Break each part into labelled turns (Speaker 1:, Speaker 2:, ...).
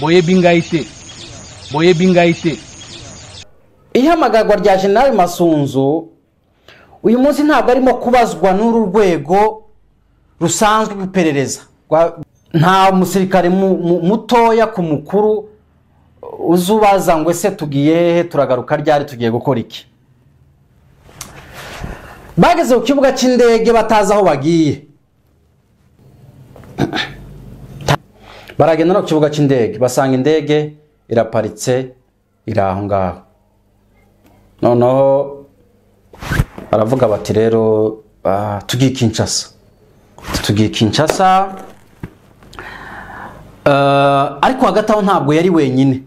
Speaker 1: boye bingaite.
Speaker 2: Ihamagagwa rya General Masunzu uyu munsi ntabwo arimo kubazwa n'uru rwego rusanzwe guperereza. Nta musirikare mutoya ku mukuru uzubaza ngo ese tugiye hehe, turagaruka ryari, tugiye gukora iki. Bageze ku kibuga cy'indege batazi aho bagiye. Baragenda no ku kibuga cy'indege basanga indege iraparitse iraho ngaho. Noneho baravuga bati rero tugiye Kinshasa. Tugiye Kinshasa. Ariko hagati aho ntabwo yari wenyine.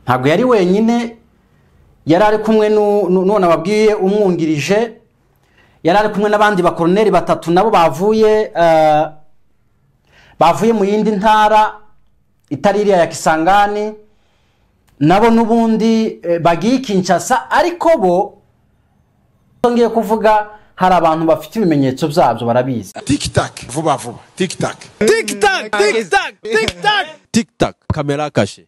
Speaker 2: Ntabwo yari wenyine, yari ari kumwe none ababwiye umwungirije, yari ari kumwe n'abandi bakoloneli batatu nabo bavuye mu yindi ntara itari iriya ya Kisangani, nabo nubundi bagiye Kinshasa. Ariko bo ngiye kuvuga hari abantu bafite ibimenyetso byabyo barabizi.
Speaker 3: Tic tac, vuba vuba, tic tac.
Speaker 4: Tic tac, tic tac, tic tac. Tic tac, caméra cachée.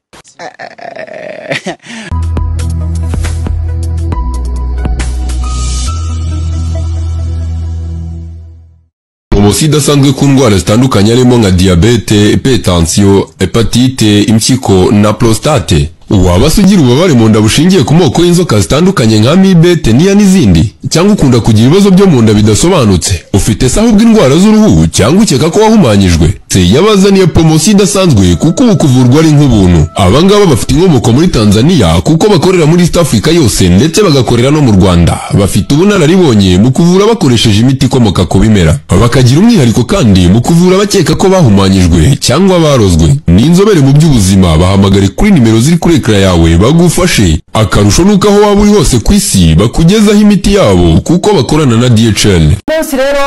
Speaker 5: Promosiyo idasanzwe ku ndwara zitandukanye harimo nka diabete, hypertension, hepatite, impyiko na prostate. Waba se ugira ububabare mu nda bushingiye ku moko y'inzoka zitandukanye nka amibe, teniya n'izindi, cyangwa ukunda kugira ibibazo byo mu nda bidasobanutse, ufite se ahubwo indwara z'uruhu cyangwa ukeka ko wahumanyijwe, yabazaniye promosiyo idasanzwe kuko ubu kuvurwa ari nk'ubuntu. Abangaba bafite inkomoko muri Tanzania kuko bakorera muri East Africa yose ndetse bagakorera no mu Rwanda. Bafite ubunararibonye mu kuvura bakoresheje imiti ikomoka ku bimera, bakagira umwihariko kandi mu kuvura bakeka ko bahumanyijwe cyangwa barozwe. Ni inzobere mu by'ubuzima. Bahamagare kuri nimero ziri kuri ekara yawe bagufashe. Akarusho nuko aho waba uri hose ku isi bakugezaho imiti yabo kuko bakorana na DHL.
Speaker 2: Munsi rero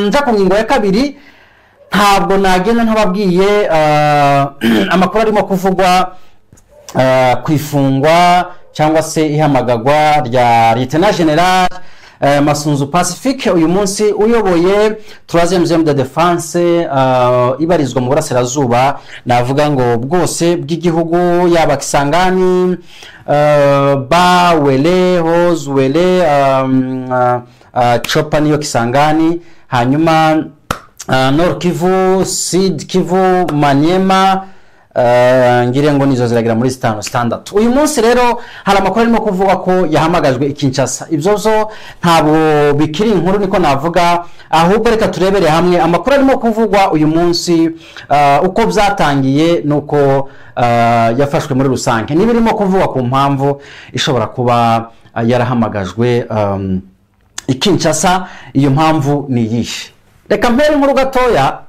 Speaker 2: nja ku ngingo ya kabiri, ntabwo nagenda ntababwiye amakuru arimo kuvugwa kwifungwa cyangwa se ihamagagwa rya Lieutenant General Masunzu Pacifique, uyu munsi uyoboye 3e zone de défense ibarizwa mu burasirazuba, navuga ngo bwose bw'igihugu, yaba Kisangani, Bawele, Hozwele, Chopa niyo Kisangani, hanyuma Nord Kivu, Sud Kivu, Maniema, ngire ngo nizo ziragira muri standard. Uyu munsi rero hari amakuru arimo kuvuga ko yahamagajwe Kinshasa. Ibyo zo ntabwo bikiri inkuru niko navuga, ahubwo reka turebere hamwe amakuru arimo kuvugwa uyu munsi, uko byatangiye nuko yafashwe muri rusange, nibirimo kuvugwa ku mpamvu ishobora kuba yarahamagajwe Kinshasa. Iyo mpamvu ni yihe? Reka mpere inkuru gatoya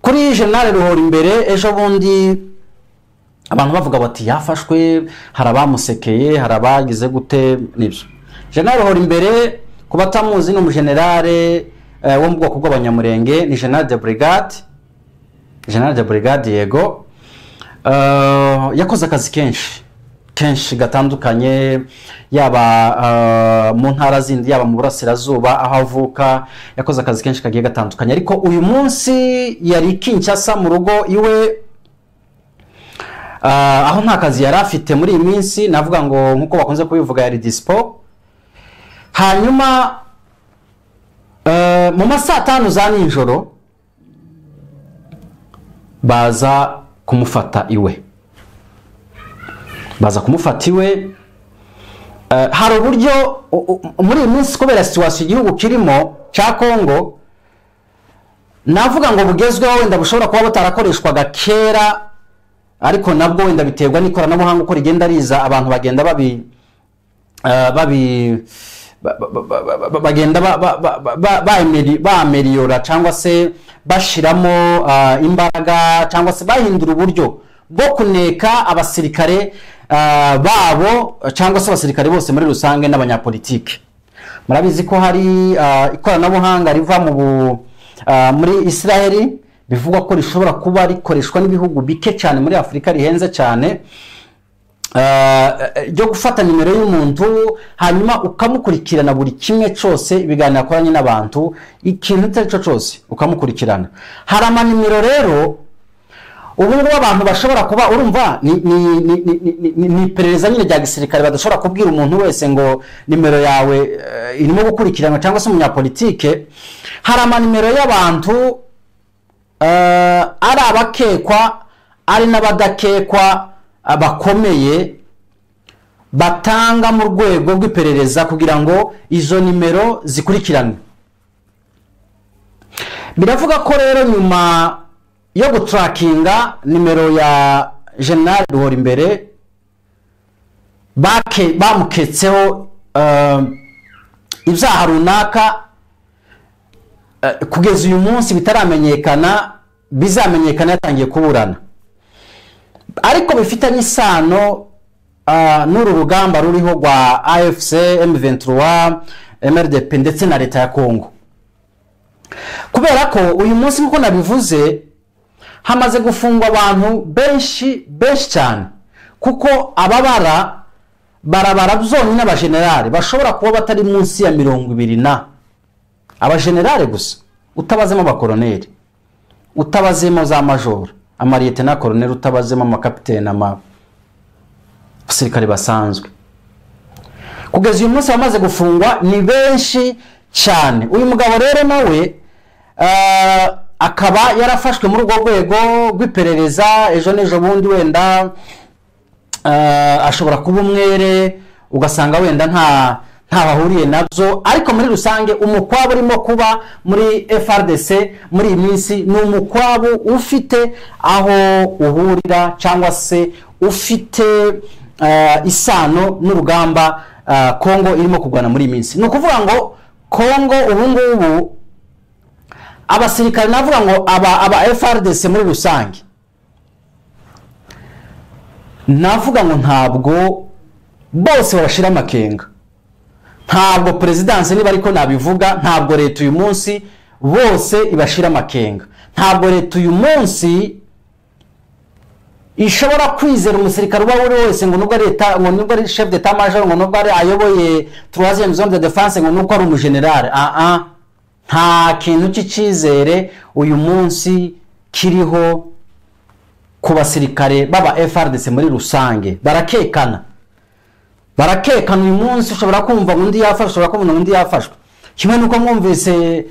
Speaker 2: kuri General Ruhora imbere. Ejo bundi abantu bavuga bati yafashwe, harabamusekeye, harabagize gute nibyo. General Ruhora imbere kubatamuzi no umugenerale wo mu bwoko bw'abanyamurenge, ni General de Brigade. General de Brigade yego, yakoze akazi kenshi gatandukanye, yaba mu ntara zindi, yaba mu burasirazuba aho avuka, yakoze akazi kenshi kagiye gatandukanye. Ariko uyu munsi yari Kinshasa mu rugo iwe, aho nta kazi yari afite muri iyi minsi, navuga ngo nkuko bakunze kubivuga yari dispo. Hanyuma mu masaa 5 za nijoro baza kumufata iwe. Hari uburyo muri iyi minsi kubera situation igihugu kirimo cya Kongo, navuga ngo bugezweho, wenda bushobora kuba butarakoreshwaga kera, ariko nabwo wenda biterwa n'ikoranabuhanga uko rigenda riza, abantu bagenda bameliora cyangwa se bashiramo imbaraga cyangwa se bahindura uburyo bwo kuneka abasirikare babo cyangwa se abasirikare bose muri rusange n'abanyapolitike. Murabizi ko hari ikoranabuhanga riva muri Israeli, bivugwa ko rishobora kuba rikoreshwa n'ibihugu bike cyane muri Afrika, rihenze cyane. ryo gufata nimero y'umuntu hanyuma ukamukurikirana buri kimwe cyose ibiganiro akoranye n'abantu ikintu icyo ari cyo cyose ukamukurikirana. hari amanimero rero ubu ngubu abantu bashobora kuba urumva ni iperereza nyine rya gisirikare badashobora kubwira umuntu wese ngo nimero yawe irimo gukurikiranwa cyangwa se umunyapolitike. hari amanimero y'abantu ari abakekwa ari n'abadakekwa bakomeye batanga mu rwego rw'iperereza kugira ngo izo nimero zikurikiranwe. biravuga ko rero nyuma yo gutrakinga nimero ya General Ruhorimbere bamuketseho ibyaha runaka kugeza uyu munsi bitaramenyekana, bizamenyekana yatangiye kuburana, ariko bifitanye isano n'uru rugamba ruriho rwa AFC M23 MRDP ndetse na leta ya Kongo. kubera ko uyu munsi nkuko nabivuze hamaze gufungwa abantu benshi cyane, kuko barabara byonyine abajenerali bashobora kuba batari munsi ya 20 na abajenerali gusa, utabazemo abakoroneri, utabazemo za major, amariyete na koroneri, utabazemo amakapiteni, abasirikare basanzwe. kugeza uyu munsi bamaze gufungwa ni benshi cyane. uyu mugabo rero nawe akaba yarafashwe muri urwo rwego rw'iperereza ejo n'ejo bundi, wenda ashobora kuba umwere ugasanga wenda nta bahuriye nabyo, ariko muri rusange umukwabu urimo kuba muri FRDC muri iyi minsi ni umukwabu ufite aho uhurira cyangwa se ufite isano n'urugamba Kongo irimo kugwana muri iyi minsi. ni ukuvuga ngo Kongo ubu ngubu abasirikare navuga ngo aba FRDC muri rusange navuga ngo ntabwo bose barashira amakenga, ntabwo presidence niba ariko nabivuga, ntabwo leta uyu munsi bose ibashira amakenga, ntabwo leta uyu munsi ishobora kwizera umusirikare uba uri wese ngo nubwo leta, ngo nubwo ari chef d'état major, ngo nubwo ari ayoboye 3e zone de défense, ngo nuko ari umugeneral. nta kintu cy'ikizere uyu munsi kiriho ku basirikare baba FRDC muri rusange. barakekana uyu munsi, ushobora kumva undi yafashwe, ushobora kubona undi yafashwe, kimwe nuko mwumvise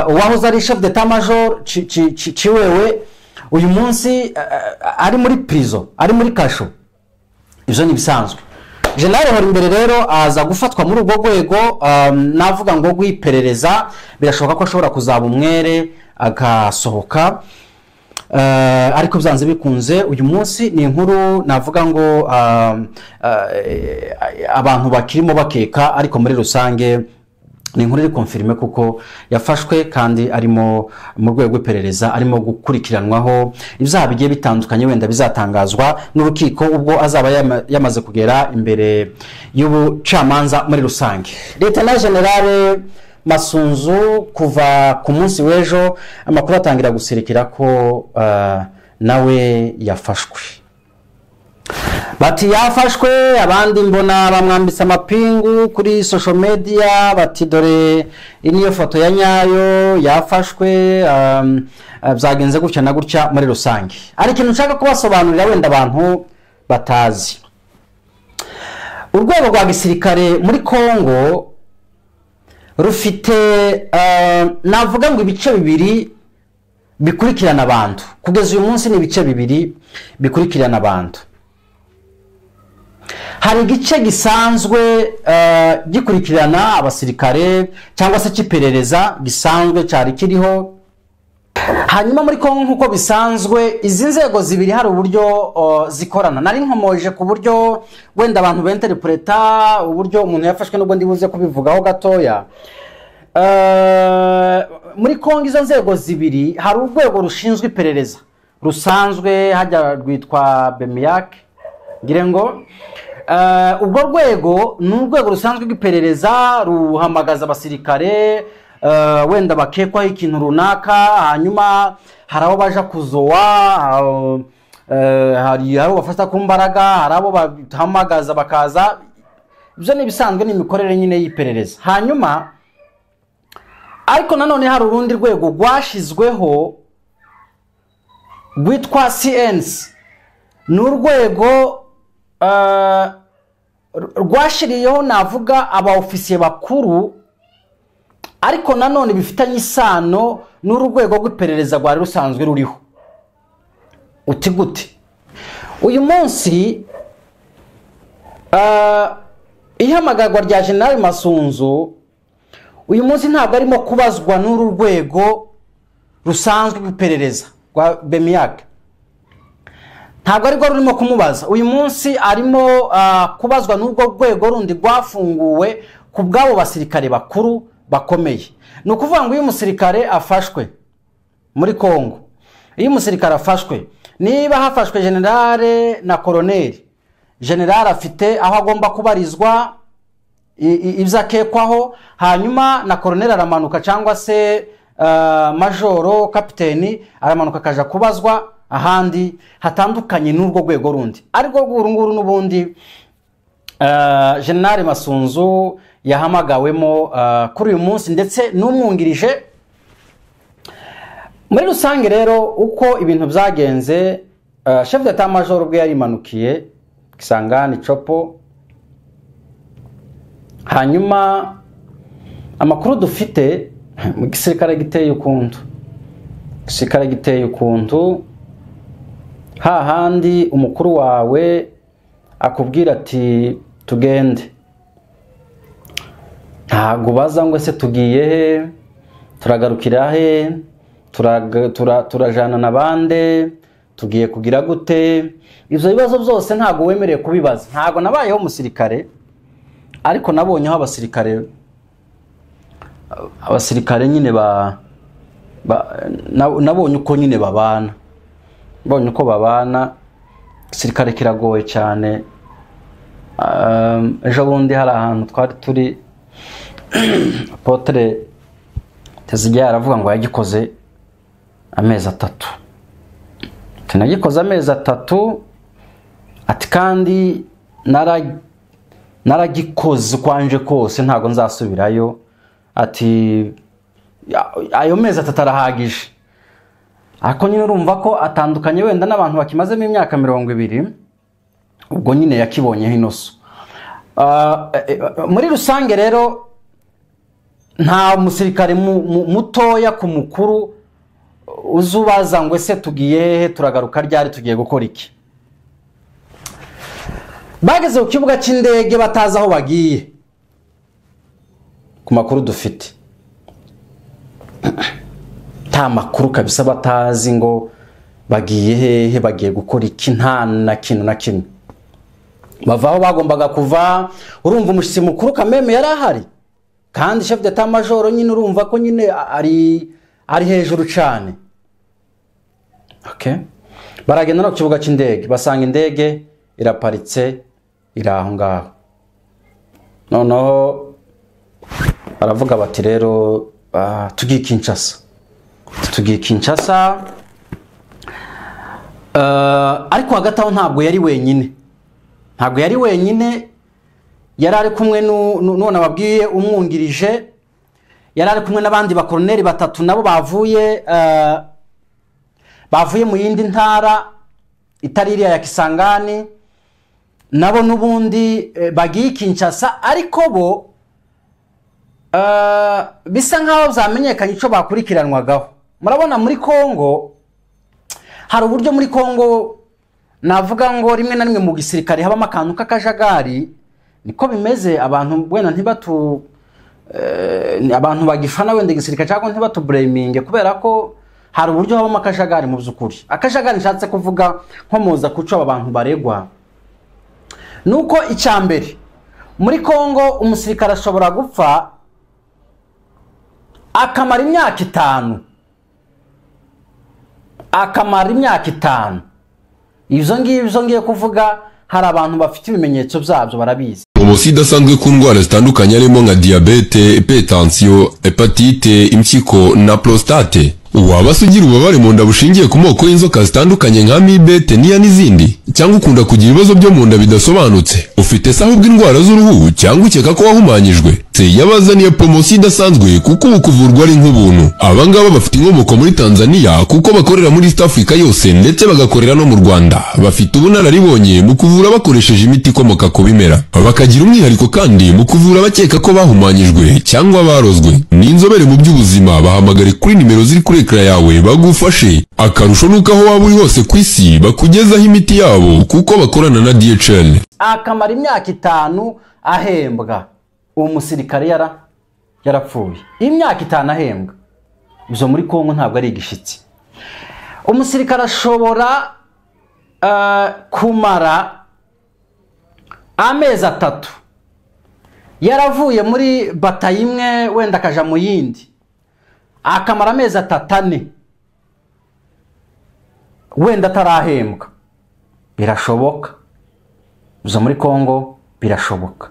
Speaker 2: uwahoze ari chef d'état major ciwewe uyu munsi ari muri prison, ari muri kasho. Ibyo ni bisanzwe. General Ruhorimbere rero aza gufatwa muri urwo rwego navuga ngo rw'iperereza, birashoboka ko ashobora kuzaba umwere agasohoka, ariko byanze bikunze uyu munsi ni inkuru navuga ngo abantu bakirimo bakeka, ariko muri rusange ni inkuru iri confirme kuko yafashwe kandi arimo mu rwego rw'iperereza, arimo gukurikiranwaho ibyaha bigiye bitandukanye, wenda bizatangazwa n'urukiko ubwo azaba yamaze kugera imbere y'ubucamanza muri rusange. Leta na General Masunzu kuva ku munsi w'ejo amakuru atangira gusirikira ko nawe yafashwe. Bati yafashwe, abandi mbona bamwambitse amapingu kuri social media, bati dore iniyo foto ya nyayo yafashwe, byagenze gutya na gutya muri rusange. Ari ikintu nshaka kubasobanurira wenda abantu batazi. Urwego rwa gisirikare muri Kongo rufite navuga ngo ibice bibiri bikurikirana abantu. Kugeza uyu munsi ni ibice bibiri bikurikirana abantu. hari igice gisanzwe gikurikirana abasirikare cyangwa se kiperereza gisanzwe cyari kiriho. Hanyuma muri Kongo nkuko bisanzwe izi nzego zibiri hari uburyo zikorana. Nari nkomoje ku buryo wenda abantu benterpreta uburyo umuntu yafashwe n'ubwo ndibuze kubivugaho gatoya. Muri Kongo izo nzego zibiri hari urwego rushinzwe iperereza rusanzwe hajya rwitwa BEMIAC ngire ngo ubwo rwego ni urwego rusanzwe rw'iperereza ruhamagaza abasirikare wenda bakekwaho ikintu runaka, hanyuma hari abo baje kuzowa hari abo bafata ku mbaraga, hari abo bahamagaza bakaza. Ibyo ni bisanzwe ni imikorere nyine y'iperereza. Hanyuma ariko nanone hari urundi rwego rwashizweho rwitwa CNC. Ni urwego rwashiriyeho navuga aba ofisiye bakuru, ariko nanone bifitanye isano n'urwego rw'iperereza rwari rusanzwe ruriho. Uti gute? Uyu munsi ihamagarwa rya General Masunzu uyu munsi ntabwo arimo kubazwa n'uru rwego rusanzwe rw'iperereza rwa BEMIAC. Ntabwo ariko rurimo kumubaza. Uyu munsi arimo kubazwa n'urwo rwego rundi rwafunguwe ku bwabo basirikare bakuru bakomeye. Ni ukuvuga ngo uyu musirikare afashwe muri Kongo, iyo umusirikare afashwe, niba hafashwe generale na koloneli, generale afite aho agomba kubarizwa ibyo akekwaho, hanyuma na koloneli aramanuka cyangwa se majoro kapiteni aramanuka akaja kubazwa ahandi hatandukanye n'urwo rwego rundi. Ariko nguru n'ubundi General Masunzu yahamagawemo kuri uyu munsi ndetse n'umwungirije. Muri rusange rero uko ibintu byagenze, chef d'état major ubwe yarimanukiye Kisangani Chopo. Hanyuma amakuru dufite mu gisirikare giteye ukuntu, gisirikare giteye ukuntu, hahandi umukuru wawe akubwira ati tugende, ntago baza ngo se tugiye he, turagarukira he, turajana nabande, tugiye kugira gute. Ivyo bibazo byose ntago wemereye kubibaza. Ntago nabayeho umusirikare, ariko nabonyeho abasirikare nyine nabonye uko nyine babana, mbonye uko babana. Gisirikare kiragoye cyane. Ejo bundi hari ahantu twari turi, Apotre Tezijya aravuga ngo yagikoze amezi 3. Tinagikoze amezi 3, ati kandi naragikoze kwanje kose ntago nzasubirayo. Ati ayo mezi 3 arahagije. Ako nyine urumva ko atandukanye wenda n'abantu bakimazemo imyaka 20, ubwo nyine yakibonyeho inoso. Muri rusange rero nta musirikare mutoya ku mukuru uzubaza ngo ese tugiye he, turagaruka ryari, tugiye gukora iki. Bageze ku kibuga cy'indege batazi aho bagiye, ku makuru dufite nta makuru kabisa, batazi ngo bagiye hehe, bagiye gukora iki, nta na kintu na kimwe. Bavaho bagombaga kuva, urumva umushitsi mukuru Kameme yari ahari, kandi chef d'état major nyine urumva ko nyine ari hejuru cyane. Okay, baragenda no ku kibuga cy'indege, basanga indege iraparitse iraho ngaho. Noneho baravuga bati rero tugiye Kinshasa. Ariko hagati aho ntabwo yari wenyine, yari ari kumwe none ababwiye umwungirije, yari ari kumwe n'abandi bakoloneli 3 nabo bavuye mu yindi ntara itari iriya ya Kisangani, nabo nubundi bagiye Kinshasa. Ariko bo bisa nkaho zamenyekanye ico bakurikiranwagaho. Murabona muri Kongo hari uburyo, muri Kongo navuga ngo rimwe na rimwe mu gisirikare habamo akantu k'akajagari. Niko bimeze, abantu wenda abantu bagifana wenda igisirikare cyangwa ntibatu blaming, kubera ko hari uburyo habamo akajagari mu by'ukuri. Akajagari nshatse kuvuga nkomoza kuco abantu baregwa. Nuko icyambere muri Kongo umusirikare ashobora gupfa akamara imyaka 5. Ivyo ngiye kuvuga hari abantu bafite ibimenyetso byabyo barabizi.
Speaker 5: poromosiyo idasanzwe ku ndwara zitandukanye harimo nka diyabete, hypertension, hepatite, impyiko na prostate. Waba se ugira ububabare mu nda bushingiye ku moko y'inzoka zitandukanye nka amibe, teniya n'izindi, cyangwa ukunda kugira ibibazo byo mu nda bidasobanutse, ufite se ahubwo indwara z'uruhu cyangwa ukeka ko wahumanyijwe, se yabazaniye poromosiyo idasanzwe kuko ubu kuvurwa ari nk'ubuntu. Aba ngaba bafite inkomoko muri Tanzania kuko bakorera muri East Africa yose ndetse bagakorera no mu Rwanda. Bafite ubunararibonye mu kuvura bakoresheje imiti ikomoka ku bimera, bakagira umwihariko kandi mu kuvura bakeka ko bahumanyijwe cyangwa barozwe. Ni inzobere mu by'ubuzima, bahamagare kuri nimero ziri kuri ekara yawe bagufashe. Akarusho nuko aho waba uri hose ku isi bakugezaho imiti yabo kuko bakorana na DHL.
Speaker 2: Akamara imyaka 5 ahembwa, uwo musirikare yarapfuye. Imyaka 5 ahembwa. Izo muri Kongo ntabwo ari igishitsi. Umusirikare ashobora kumara amezi 3 yaravuye muri batayo imwe wenda akaja mu yindi, akamara amezi 3-4 wenda atarahembwa. Birashoboka. Uza muri Kongo birashoboka.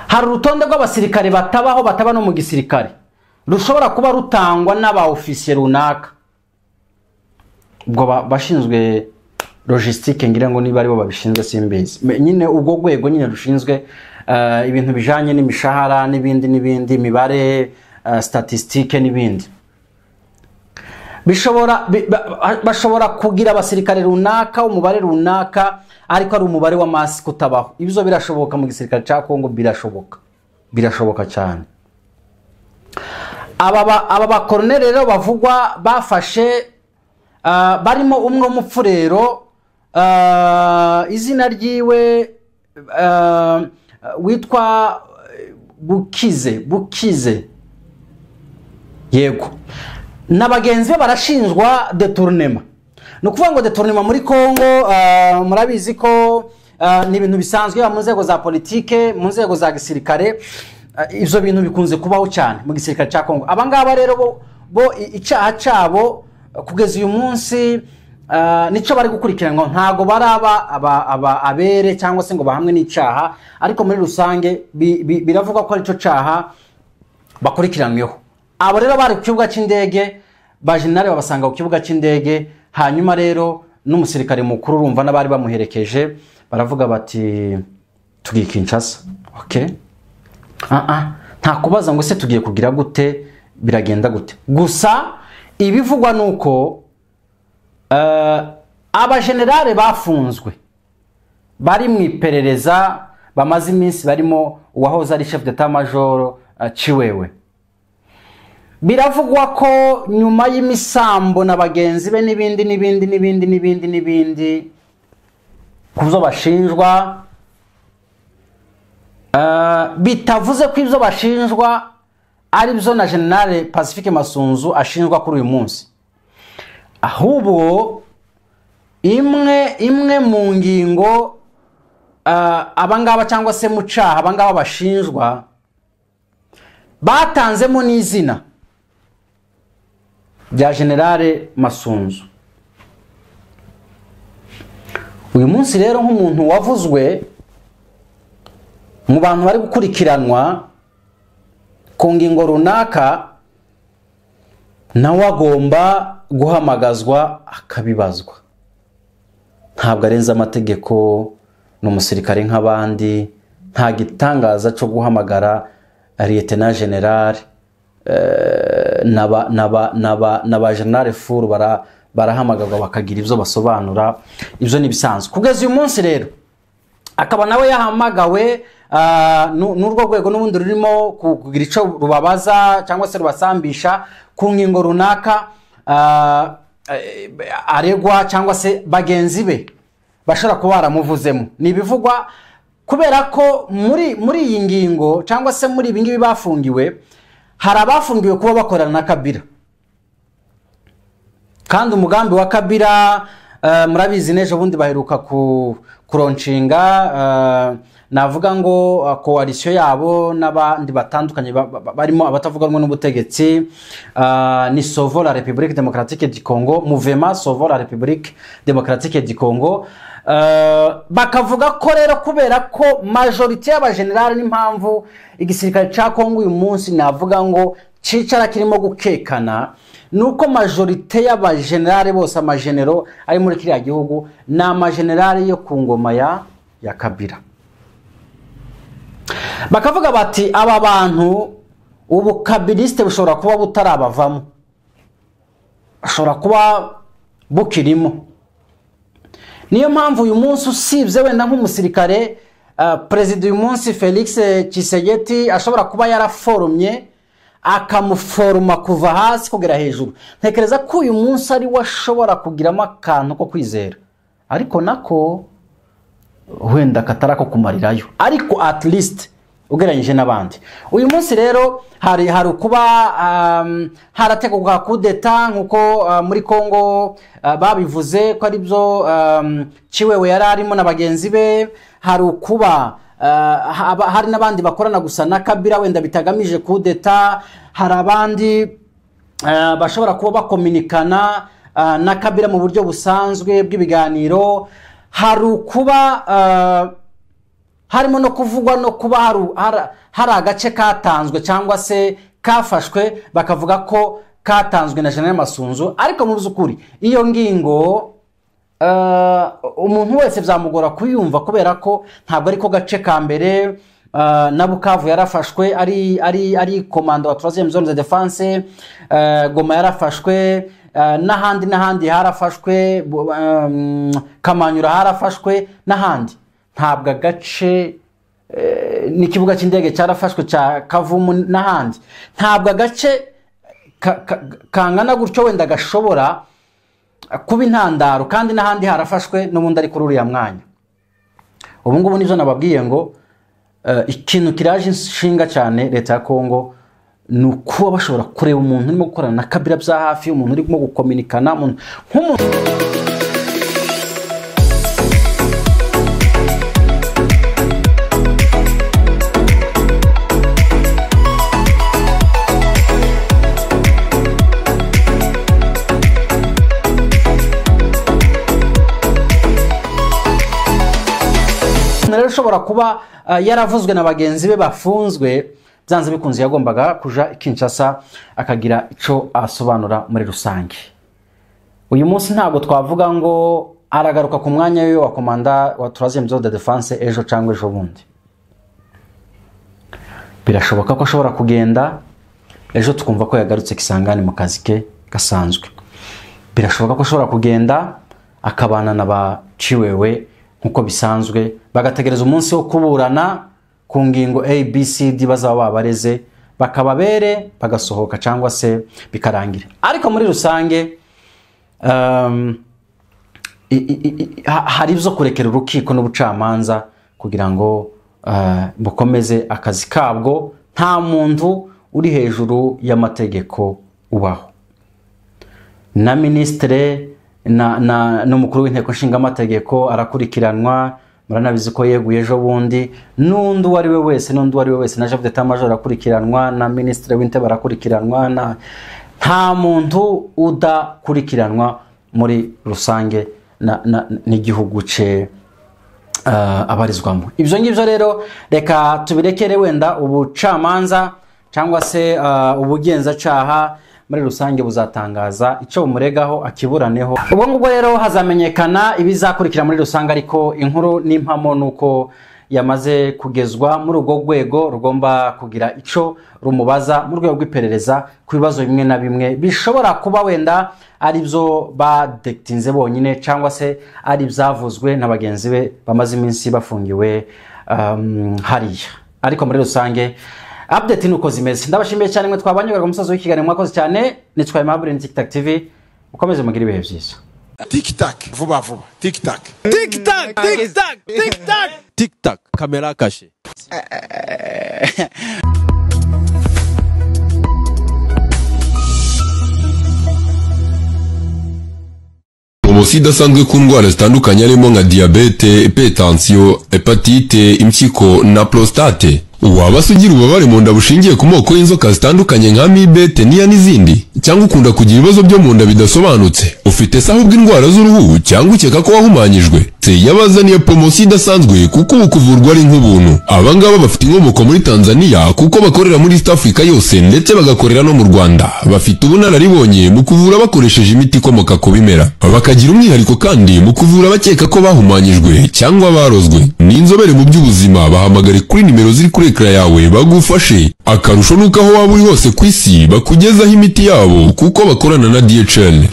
Speaker 2: Hari urutonde rw'abasirikare bataba no mu gisirikare, rushobora kuba rutangwa n'aba ofisiye runaka, ubwo bashinzwe logistique, ngira ngo niba ari bo babishinzwe simbizi. Nyine ubwo rwego nyine rushinzwe ibintu bijanye n'imishahara n'ibindi imibare, statistique n'ibindi. Bashobora kugira abasirikare runaka umubare runaka, ariko ari umubare w'amasi kutabaho. Ibizo birashoboka mu gisirikare cya Kongo, birashoboka cyane. Aba bakoloneli rero bavugwa bafashe, barimo umwe w'umupfurero, izina ryiwe witwa Bukize, yego. N'abagenzi be barashinjwa detournement. No kuvuga ngo detournement muri Kongo, murabizi ko ni ibintu bisanzwe mu nzego za politike, mu nzego za gisirikare. Ivyo bintu bikunze kubaho cyane mu gisirikare cya Kongo. Abangaba rero bo icyaha cyabo kugeza uyu munsi nico bari gukurikiranwa, ntago baraba abere cyangwa se ngo bahamwe n'icyaha, ariko muri rusange biravuga ko ari cyo cyaha bakurikiranweho. Abo rero bari ku kibuga cy'indege, bajenare babasanga ku kibuga cy'indege, hanyuma rero n'umusirikare mukuru urumva n'abari bamuherekeje baravuga bati tugiye Kinshasa. Okay, nta kubaza ngo se tugiye kugira gute, biragenda gute. Gusa ibivugwa nuko abajenerale bafunzwe bari mu iperereza, bamaze iminsi barimo uwahoze ari chef d'état major Chiwewe. Biravugwa ko nyuma y'imisambo na bagenzi be n'ibindi kuzo bashinjwa, bitavuze ko ibyo bashinjwa ari byo na General Pacifique Masunzu ashinjwa kuri uyu munsi, ahubwo imwe mu ngingo abangaba cyangwa se mu cyaha abangaba bashinjwa batanzemo n'izina bya General Masunzu. Uyu munsi rero nk'umuntu wavuzwe mu bantu bari gukurikiranwa ku ngingo runaka, nawe agomba guhamagazwa akabibazwa. Ntabwo arenza amategeko, n'umusirikare nk'abandi, nta gitangaza cyo guhamagara Lieutenant General naba General Furu barahamagazwa bakagira ibyo basobanura. Ibyo ni bisanzwe. Kugeza uyu munsi rero akaba nawe yahamagawe n'urwo rwego n'ubundi rurimo kugira icyo rubabaza cyangwa se rubasambisha ku ngingo runaka, aregwa cyangwa se bagenzi be bashobora kuba baramuvuzemo. Ni ibivugwa kubera ko muri iyi ngingo cyangwa se muri ibi ngibi bafungiwe, hari abafungiwe kuba bakorana na Kabila, kandi umugambi wa Kabila murabizi nejo bundi baheruka kuronshinga navuga ngo coalition yabo n'abandi batandukanye barimo abatavuga rumwe n'ubutegetsi ni Sauve la République démocratique du Congo, Mouvement Sauve la République démocratique du Congo. Bakavuga ko rero kubera ko majorité y'abagenerali n'impamvu igisirikare ca Congo uyu munsi navuga ngo cicara kirimo gukekana nuko majorité y'abagenerali bose amagenero ari muri kiriya gihugu na amagenerali yo ku ngoma ya Kabila. Bakavuga bati aba bantu ubu kabiliste bushobora kuba butarabavamo, ashobora kuba bukirimo. Niyo mpamvu uyu munsi usibye wenda nk'umusirikare president uyu munsi Felix Tshisekedi ashobora kuba yaraforumye akamuforuma kuva hasi kugera hejuru. Ntekereza ko uyu munsi ari washobora kugiramo akantu ko kwizera, ariko nako wenda katarako kumarirayo, ariko at least ugeranyije n'abandi. Uyu munsi rero hari kuba harategurwa kudeta nkuko muri Congo babivuze ko ari byo Chiwewe yari arimo na bagenzi be. Hari kuba hari n'abandi bakorana gusa na Kabila wenda bitagamije kudeta. Hari abandi bashobora kuba bakominikana na Kabila mu buryo busanzwe bw'ibiganiro. Hari kuba harimo no kuvugwa no kuba hari agace katanzwe cyangwa se kafashwe bakavuga ko katanzwe na General Masunzu, ariko mu byukuri iyo ngingo umuntu wese byamugora kuyumva kubera ko ntabwo ariko gace ka mbere. Na Bukavu yarafashwe ari komando wa 3e zone de défense, Goma yarafashwe, n'ahandi harafashwe, Kamanyura harafashwe n'ahandi. Ntabwo agace n'ikibuga cy'indege cyarafashwe cya Kavumu n'ahandi. Ntabwo agace kangana gutyo wenda gashobora kuba intandaro, kandi n'ahandi harafashwe n'ubundi ari kuri uriya mwanya. Ubu ngubu nivyo nababwiye ngo ikintu kiraje inshinga cyane leta ya Congo nuko bashobora kureba umuntu urimo gukorana na Kabila bya hafi, umuntu urimo gukominikana nk'umuntu. Ushobora kuba yaravuzwe na bagenzi be bafunzwe, byanze bikunze yagombaga kuja Kinshasa akagira ico asobanura muri rusange. Uyu munsi ntabwo twavuga ngo aragaruka ku mwanya we wa komanda wa 3e zone de défense ejo cyangwa ejo bundi. Birashoboka ko ashobora kugenda ejo tukumva ko yagarutse Kisangani mu kazi ke gasanzwe. Birashoboka ko ashobora kugenda akabana na ba Chiwewe nkuko bisanzwe, bagategereza umunsi wo kuburana ku ngingo ABCD bazaba babareze, bakababere bagasohoka cyangwa se bikarangira. Ariko muri rusange hari byo kurekera urukiko n'ubucamanza kugira ngo bukomeze akazi kabwo. Nta muntu uri hejuru y'amategeko ubaho. Na ministre n'umukuru w'inteko nshinga amategeko arakurikiranwa, muranabizi ko yeguye ejo bundi. N'undi wari we wese na chef d'état major arakurikiranwa, na ministre w'intebe arakurikiranwa. Nta muntu udakurikiranwa muri rusange n'igihugu ce abarizwamo. Ibyo ngibyo rero reka tubirekere wenda ubucamanza cyangwa se ubugenzacyaha muri rusange buzatangaza icyo bumuregaho akiburaneho. Ubwo ngubwo rero hazamenyekana ibizakurikira muri rusange, ariko inkuru n'impamo nuko yamaze kugezwa muri urwo rwego rugomba kugira ico rumubaza mu rwego rw'iperereza ku bibazo bimwe na bimwe bishobora kuba wenda ari byo badektinze bonyine cyangwa se ari byavuzwe na bagenzi be bamaze iminsi bafungiwe hariya. Ariko muri rusange update nuko zimeze. Ndabashimiye cyane mwe twabanyuraga umusozo w'ikiganiro, mwakoze cyane. Nitwaye Mabure ni TikTok TV, ukomeze mugire ibihe byiza.
Speaker 3: TikTok vuba vuba, TikTok
Speaker 4: TikTok kamera kashe.
Speaker 5: poromosiyo idasanzwe ku ndwara zitandukanye harimo nka diyabete, hypertension, hepatite, impyiko na prostate. Waba se ugira ububabare mu nda bushingiye ku moko y'inzoka zitandukanye nka amibe, teniya n'izindi, cyangwa ukunda kugira ibibazo byo mu nda bidasobanutse, ufite se ahubwo indwara z'uruhu cyangwa ukeka ko wahumanyijwe, se yabazaniye poromosiyo idasanzwe kuko ubu kuvurwa ari nk'ubuntu. Aba ngaba bafite inkomoko muri Tanzania kuko bakorera muri East Africa yose ndetse bagakorera no mu Rwanda. Bafite ubunararibonye mu kuvura bakoresheje imiti ikomoka ku bimera, bakagira umwihariko kandi mu kuvura bakeka ko bahumanyijwe cyangwa barozwe. Ni inzobere mu by'ubuzima, bahamagare kuri nimero ziri kuri ekara yawe bagufashe. Akarusho nuko aho waba uri hose ku isi bakugezaho imiti yabo kuko bakorana na DHL.